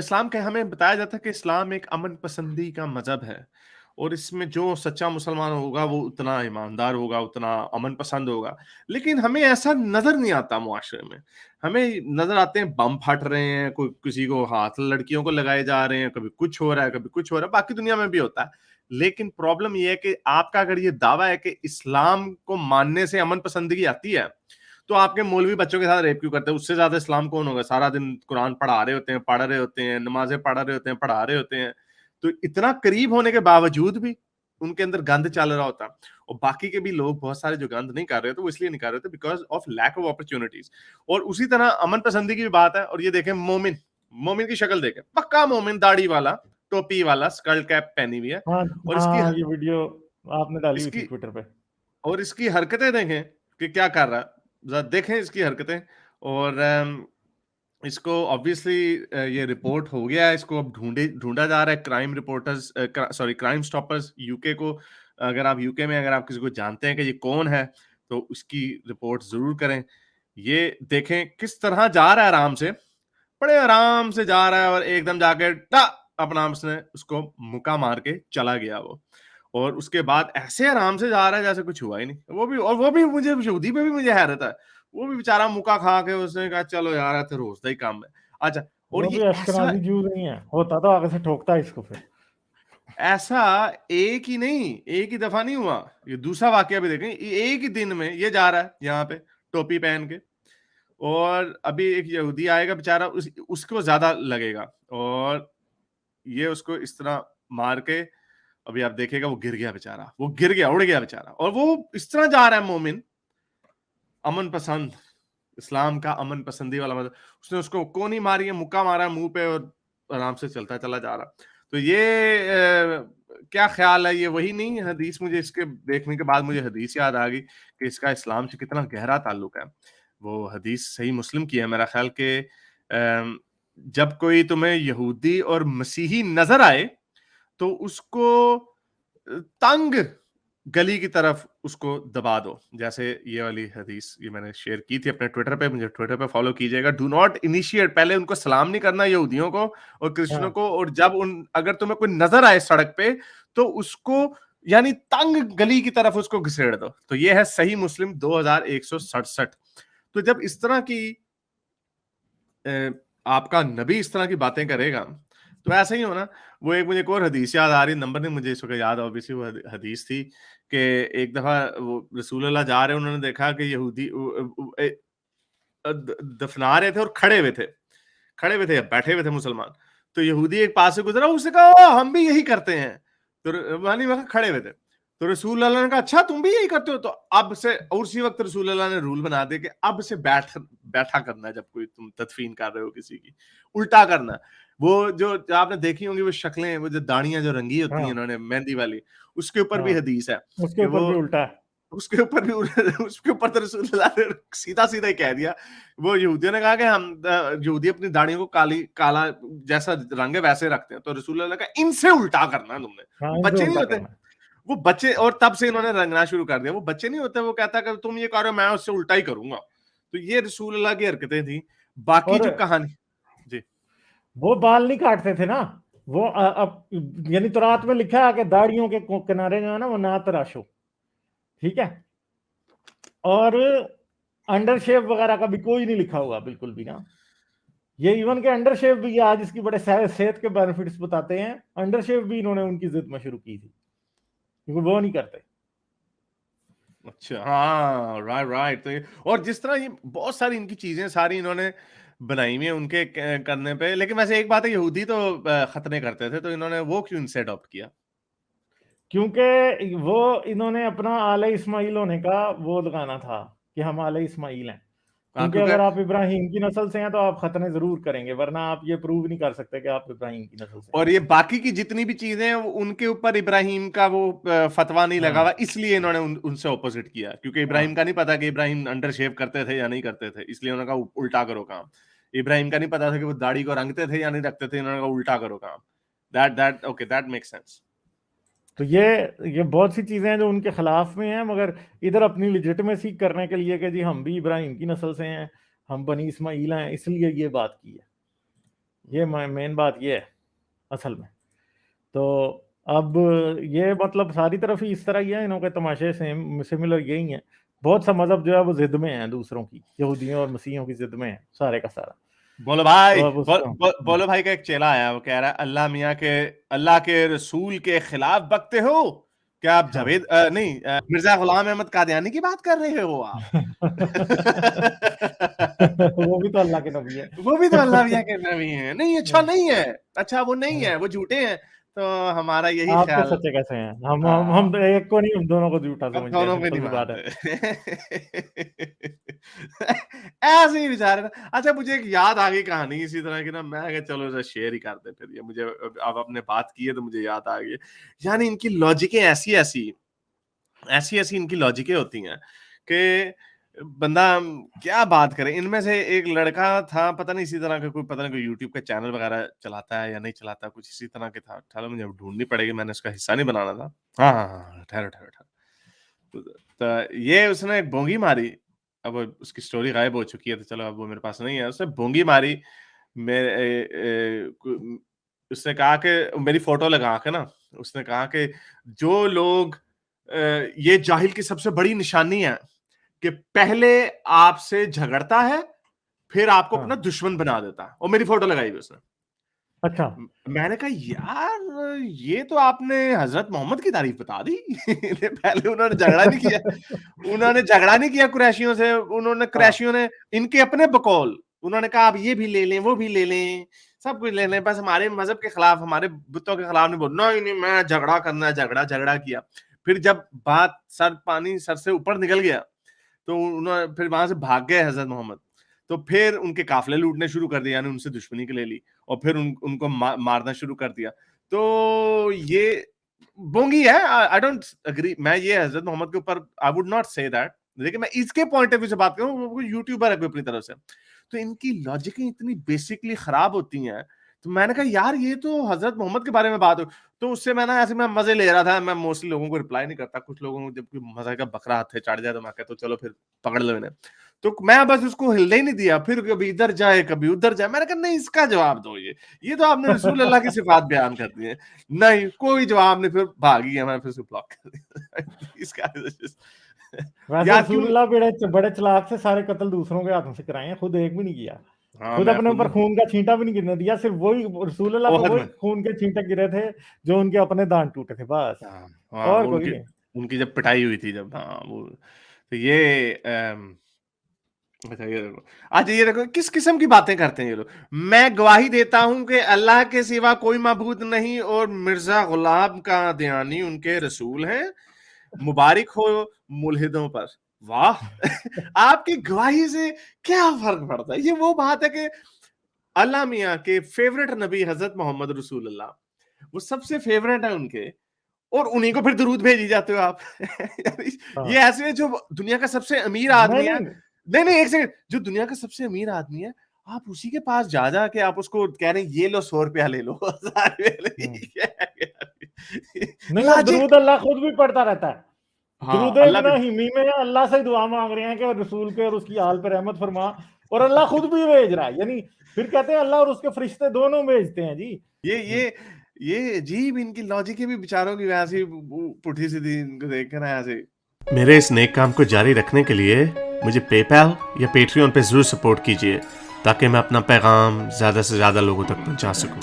اسلام کا ہمیں بتایا جاتا ہے کہ اسلام ایک امن پسندی کا مذہب ہے، اور اس میں جو سچا مسلمان ہوگا وہ اتنا ایماندار ہوگا، اتنا امن پسند ہوگا۔ لیکن ہمیں ایسا نظر نہیں آتا معاشرے میں، ہمیں نظر آتے ہیں بم پھٹ رہے ہیں، کوئی کسی کو ہاتھ لڑکیوں کو لگائے جا رہے ہیں، کبھی کچھ ہو رہا ہے، کبھی کچھ ہو رہا ہے، باقی دنیا میں بھی ہوتا ہے۔ لیکن پرابلم یہ ہے کہ آپ کا اگر یہ دعویٰ ہے کہ اسلام کو ماننے سے امن پسندگی آتی ہے، تو آپ کے مولوی بچوں کے ساتھ ریپ کیوں کرتے ہیں؟ اس سے زیادہ اسلام کون ہوگا؟ سارا دن قرآن پڑھا رہے ہوتے ہیں، پڑھ رہے ہوتے ہیں، نمازیں پڑھ رہے ہوتے ہیں، پڑھا رہے ہوتے ہیں، تو اتنا قریب ہونے کے باوجود بھی ان کے اندر گند چل رہا ہوتا۔ اور باقی کے بھی لوگ بہت سارے جو گند نہیں کر رہے ہوتے، وہ اس لیے نہیں کر رہے ہوتے because of lack of opportunities. اور اسی طرح امن پسندی کی بھی بات ہے، اور یہ دیکھیں مومن کی شکل دیکھیں، پکا مومن، داڑھی والا، ٹوپی والا، اسکل کیپ پہنی ہوئی ہے، ہاں اور ہاں، یہ ویڈیو آپ نے ڈالی اس ہوئی تھی کی ٹویٹر پہ۔ اور اس کی حرکتیں دیکھیں کہ کیا کر رہا ہے، ذرا دیکھیں اس کی حرکتیں۔ اور اس کو obviously یہ رپورٹ ہو گیا ہے، اس کو اب ڈھونڈا جا رہا ہے۔ کرائم رپورٹرز کرائم سٹاپرز یو کے کو، اگر آپ یو کے میں اگر آپ کسی کو جانتے ہیں کہ یہ کون ہے تو اس کی رپورٹ ضرور کریں۔ یہ دیکھیں کس طرح جا رہا ہے، آرام سے، بڑے آرام سے جا رہا ہے، اور ایک دم جا کے اپنا اس کو مکہ مار کے چلا گیا وہ، اور اس کے بعد ایسے آرام سے جا رہا ہے جیسے کچھ ہوا ہی نہیں۔ وہ بھی مجھے یہودی پہ بھی مجھے حیرت ہے، وہ بھی بیچارہ مکہ کھا کے اس نے کہا چلو یار تو روز کا ہی کام ہے۔ اچھا، اور وہ یہ بھی اشکنازی جو نہیں ہے، ہوتا تو آگے سے ٹھوکتا ہے اس کو۔ پھر ایسا ایک ہی نہیں، ایک ہی دفعہ نہیں ہوا، یہ دوسرا واقعہ بھی دیکھیں، ایک ہی دن میں یہ جا رہا ہے یہاں پہ ٹوپی پہن کے، اور ابھی ایک یہودی آئے گا بیچارہ، اس کو زیادہ لگے گا، اور یہ اس کو اس طرح مار کے، ابھی آپ دیکھے گا وہ گر گیا بیچارہ، وہ گر گیا، اڑ گیا بیچارہ، اور وہ اس طرح جا رہا ہے مومن، امن پسند، اسلام کا امن پسندی والا مطلب، اس نے اس کو کونی ماری ہے، مکہ مارا ہے منہ پہ، اور آرام سے چلتا چلا جا رہا۔ تو یہ کیا خیال ہے؟ یہ وہی نہیں حدیث، مجھے اس کے دیکھنے کے بعد مجھے حدیث یاد آ گئی کہ اس کا اسلام سے کتنا گہرا تعلق ہے۔ وہ حدیث صحیح مسلم کی ہے میرا خیال کہ جب کوئی تمہیں یہودی اور مسیحی نظر آئے تو اس کو تنگ گلی کی طرف اس کو دبا دو، جیسے یہ والی حدیث یہ میں نے شیئر کی تھی اپنے ٹویٹر پہ، مجھے ٹویٹر پہ فالو کیجئے گا۔ ڈو ناٹ انیشیٹ، پہلے ان کو سلام نہیں کرنا یہودیوں کو اور کرسچنوں کو، اور جب اگر تمہیں کوئی نظر آئے سڑک پہ تو اس کو یعنی تنگ گلی کی طرف اس کو گھسیڑ دو۔ تو یہ ہے صحیح مسلم 2167۔ تو جب اس طرح کی آپ کا نبی اس طرح کی باتیں کرے گا تو ایسا ہی ہونا۔ وہ ایک مجھے ایک اور حدیث یاد آ رہی، نمبر نہیں مجھے اس وقت یاد، obviously وہ حدیث تھی کہ ایک دفعہ وہ رسول اللہ جا رہے، انہوں نے دیکھا کہ یہودی دفنا رہے تھے اور کھڑے ہوئے تھے، بیٹھے ہوئے تھے مسلمان، تو یہودی ایک پاس سے گزرا، اس نے کہا ہم بھی یہی کرتے ہیں، تو کھڑے ہوئے تھے، تو رسول اللہ نے کہا اچھا تم بھی یہی کرتے ہو؟ تو اب سے، اور اسی وقت رسول اللہ نے رول بنا دیا کہ اب سے بیٹھا کرنا ہے، جب کوئی تم تدفین کر رہے ہو کسی کی، الٹا کرنا۔ وہ جو آپ نے دیکھی ہوں گی وہ شکلیں، وہ جو داڑیاں جو رنگی ہوتی ہیں انہوں نے مہندی والی، اس کے اوپر بھی حدیث ہے اس کے کہ اوپر وہ بھی الٹا ہے، اس کے اوپر تو رسول اللہ نے سیدھا ہی کہہ دیا۔ وہ یہودیوں نے کہا کہ ہم یہودی اپنی داڑیوں کو کالا جیسا رنگ ہے ویسے رکھتے ہیں، تو رسول اللہ نے کہا ان سے الٹا کرنا تم نے، ان سے بچے نہیں الٹا ہوتے کرنا ہے۔ وہ بچے، اور تب سے انہوں نے رنگنا شروع کر دیا، وہ بچے نہیں ہوتے، وہ کہتا کہ تم یہ کرو میں اس سے الٹا ہی کروں گا۔ تو یہ رسول اللہ کی حرکتیں تھیں۔ باقی اور جو کہانی، جی وہ بال نہیں کاٹتے تھے نا، وہ یعنی تورات میں لکھا ہے کہ داڑیوں کے کنارے جو ہے نا وہ نہ تراشو، ٹھیک ہے، اور انڈر شیپ وغیرہ کا بھی کوئی نہیں لکھا ہوا بالکل بھی نا۔ یہ ایون کہ انڈر شیپ بھی آج اس کی بڑے صحت کے بینیفٹس بتاتے ہیں، انڈر شیپ بھی انہوں نے ان کی ضد میں شروع کی تھی کیونکہ وہ نہیں کرتے۔ اچھا، ہاں رائٹ۔ اور جس طرح یہ بہت ساری ان کی چیزیں ساری انہوں نے بنائی ہوئی ہیں ان کے کرنے پہ، لیکن ویسے ایک بات ہے، یہودی تو ختنے کرتے تھے، تو انہوں نے وہ کیوں ان سے اڈاپٹ کیا؟ کیونکہ وہ انہوں نے اپنا آل اسماعیل ہونے کا وہ لگانا تھا کہ ہم آل اسماعیل ہیں، کیونکہ اگر آپ ابراہیم کی نسل سے ہیں تو آپ ختنے ضرور کریں گے، ورنہ آپ یہ پروو نہیں کر سکتے کہ آپ ابراہیم کی نسل سے ہیں۔ اور یہ باقی کی جتنی بھی چیزیں ہیں ان کے اوپر ابراہیم کا وہ فتویٰ نہیں لگا ہوا، اس لیے انہوں نے ان سے اپوزٹ کیا، کیونکہ ابراہیم کا نہیں پتا کہ ابراہیم انڈر شیو کرتے تھے یا نہیں کرتے تھے، اس لیے انہوں نے کہا الٹا کرو کام۔ ابراہیم کا نہیں پتا تھا کہ وہ داڑھی کو رنگتے تھے یا نہیں رکھتے تھے، انہوں نے کہا الٹا کرو کام۔ that makes sense۔ تو یہ بہت سی چیزیں ہیں جو ان کے خلاف میں ہیں، مگر ادھر اپنی لیجٹمیسی کرنے کے لیے کہ جی ہم بھی ابراہیم کی نسل سے ہیں، ہم بنی اسماعیل ہیں، اس لیے یہ بات کی ہے۔ یہ مین بات یہ ہے اصل میں. تو اب یہ مطلب ساری طرف ہی اس طرح ہی ہے، انہوں کے تماشے سملر یہی ہیں. بہت سا مذہب جو ہے وہ ضد میں ہیں دوسروں کی، یہودیوں اور مسیحیوں کی ضد میں ہے سارے کا سارا. بولو بھائی، تو اب اس کا بولو بھائی کا ایک چیلا آیا، وہ کہہ رہا ہے اللہ میاں کے، اللہ کے رسول کے خلاف بکتے ہو کیا آپ؟ جاوید نہیں، مرزا غلام احمد قادیانی کی بات کر رہے ہو آپ؟ وہ بھی تو اللہ کے نبی ہے. وہ بھی تو اللہ میاں کے نبی ہیں. نہیں اچھا نہیں ہے، اچھا وہ نہیں ہے، وہ جھوٹے ہیں. تو ہمارا یہی آپ کے خیال، سچے کیسے ہیں؟ ہم ایک کو نہیں، ہم دونوں کو جھوٹا ہم سمجھتے ہیں. دونوں کو سمپل نہیں سی بات ہے. مانتے ایسے ہی بیچارے. اچھا مجھے ایک یاد آ گئی کہانی اسی طرح کی نا، میں کہا چلو شیئر ہی کرتے. پھر یہ مجھے اب آپ نے بات کی ہے تو مجھے یاد آ گئی. یعنی ان کی لاجکیں ایسی ان کی لاجکیں ہوتی ہیں کہ بندہ کیا بات کرے. ان میں سے ایک لڑکا تھا، پتہ نہیں اسی طرح کا کوئی، پتہ نہیں کوئی یوٹیوب کا چینل وغیرہ چلاتا ہے یا نہیں چلاتا، کچھ اسی طرح کے تھا. ٹھہرو مجھے ڈھونڈنی پڑے گی، میں نے اس کا حصہ نہیں بنانا تھا. ہاں ٹھہرو. تو یہ اس نے ایک بونگی ماری. اب اس کی سٹوری غائب ہو چکی ہے تو چلو اب وہ میرے پاس نہیں ہے. اس نے بونگی ماری، اس نے کہا کہ میری فوٹو لگا کے نا، اس نے کہا کہ جو لوگ، یہ جاہل کی سب سے بڑی نشانی ہے کہ پہلے آپ سے جھگڑتا ہے پھر آپ کو اپنا دشمن بنا دیتا ہے. اور میری فوٹو لگائی ہوئی اس نے. اچھا میں نے کہا یار یہ تو آپ نے حضرت محمد کی تعریف بتا دی. پہلے انہوں نے جھگڑا نہیں کیا قریشیوں سے. انہوں نے قریشیوں نے ان کے اپنے بقول انہوں نے کہا آپ یہ بھی لے لیں، وہ بھی لے لیں، سب کچھ لے لیں، بس ہمارے مذہب کے خلاف، ہمارے بتوں کے خلاف نہیں بولنا. نہیں میں جھگڑا کرنا ہے. جھگڑا کیا. پھر جب بات پانی سر سے اوپر نکل گیا تو انہوں نے پھر وہاں سے بھاگ گئے حضرت محمد. تو پھر ان کے قافلے لوٹنے شروع کر دیا، یعنی ان سے دشمنی کے لے لی، اور پھر ان کو مارنا شروع کر دیا. تو یہ بونگی ہے. I don't agree. میں یہ حضرت محمد کے اوپر آئی وڈ ناٹ سے دیٹ، لیکن میں اس کے پوائنٹ آف ویو سے بات کروں. وہ یوٹیوبر ہے کوئی اپنی طرف سے. تو ان کی لاجکیں اتنی بیسکلی خراب ہوتی ہیں. تو میں نے کہا یار یہ تو حضرت محمد کے بارے میں بات ہو. تو اس سے میں نا ایسے میں مزے لے رہا تھا. میں موسٹلی لوگوں کو رپلائی نہیں کرتا. کچھ لوگوں کو جب کوئی مزے کا بکرا ہاتھ چڑھ جائے تو میں کہتا ہوں چلو پھر پکڑ لو انہیں. تو میں بس اس کو ہلنے ہی نہیں دیا. پھر کبھی ادھر جائے کبھی ادھر جائے. میں نے کہا نہیں اس کا جواب دو. یہ تو آپ نے رسول اللہ کی صفات بیان کر دی ہیں. نہیں کوئی جواب نہیں. پھر بھاگی ہے. میں پھر سے بلاک کر دیا. اس کا ویسے رسول اللہ بڑے چلاک سے سارے قتل دوسروں کے ہاتھوں سے کرائے ہیں، خود ایک بھی نہیں کیا. خود اپنے اوپر خون کا چھینٹا بھی نہیں گرنے دیا. صرف وہی رسول اللہ پہ وہی خون کے چھینٹے گرے تھے جو ان کے اپنے دانت ٹوٹے تھے بس، اور کوئی نہیں. ان کی جب پٹائی ہوئی تھی جب، ہاں وہ تو یہ اچھا یہ دیکھو کس قسم کی باتیں کرتے ہیں یہ لوگ. میں گواہی دیتا ہوں کہ اللہ کے سوا کوئی معبود نہیں اور مرزا غلام قادیانی ان کے رسول ہیں. مبارک ہو ملحدوں پر. واہ آپ کی گواہی سے کیا فرق پڑتا ہے؟ یہ وہ بات ہے کہ اللہ میاں کے فیورٹ نبی حضرت محمد رسول اللہ، وہ سب سے فیورٹ ہے ان کے، اور انہیں کو پھر درود بھیجی جاتے ہو آپ. یہ ایسے جو دنیا کا سب سے امیر آدمی ہے، نہیں ایک سیکنڈ، جو دنیا کا سب سے امیر آدمی ہے آپ اسی کے پاس جا کے آپ اس کو کہہ رہے ہیں یہ لو 100 روپیہ لے لو. نہیں درود اللہ خود بھی پڑھتا رہتا ہے. درود ابراہیمی میں اللہ سے دعا مانگ رہے ہیں کہ رسول کے اور اس کی آل پر رحمت فرما، اور اللہ خود بھی بھیج رہا ہے. یعنی پھر کہتے ہیں اللہ اور اس کے فرشتے دونوں بھیجتے ہیں. جی یہ عجیب ان کی لاجک بھی بیچاروں کی ویسے پٹھی سیدھی ان کو دیکھ کر ایسے. میرے اس نیک کام کو جاری رکھنے کے لیے مجھے پے پیل یا پیٹریون پہ ضرور سپورٹ کیجیے تاکہ میں اپنا پیغام زیادہ سے زیادہ لوگوں تک پہنچا سکوں.